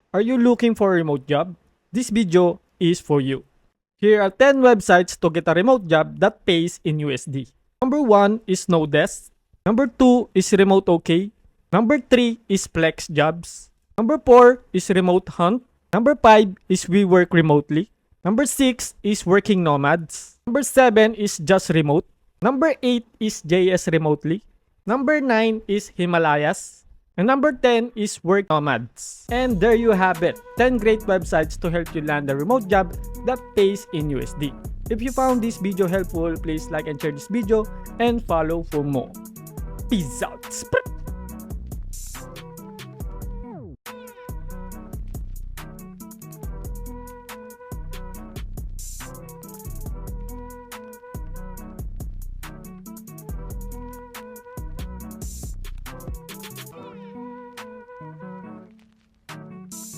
Are you looking for a remote job? This video is for you. Here are 10 websites to get a remote job that pays in USD. Number 1 is Snowdesk. Number 2 is Remote OK. Number 3 is Flex Jobs. Number 4 is Remote Hunt. Number 5 is We Work Remotely. Number 6 is Working Nomads. Number 7 is Just Remote. Number 8 is JS Remotely. Number 9 is Himalayas. And number 10 is Work Nomads. And there you have it, 10 great websites to help you land a remote job that pays in USD. If you found this video helpful, please like and share this video and follow for more. Peace out.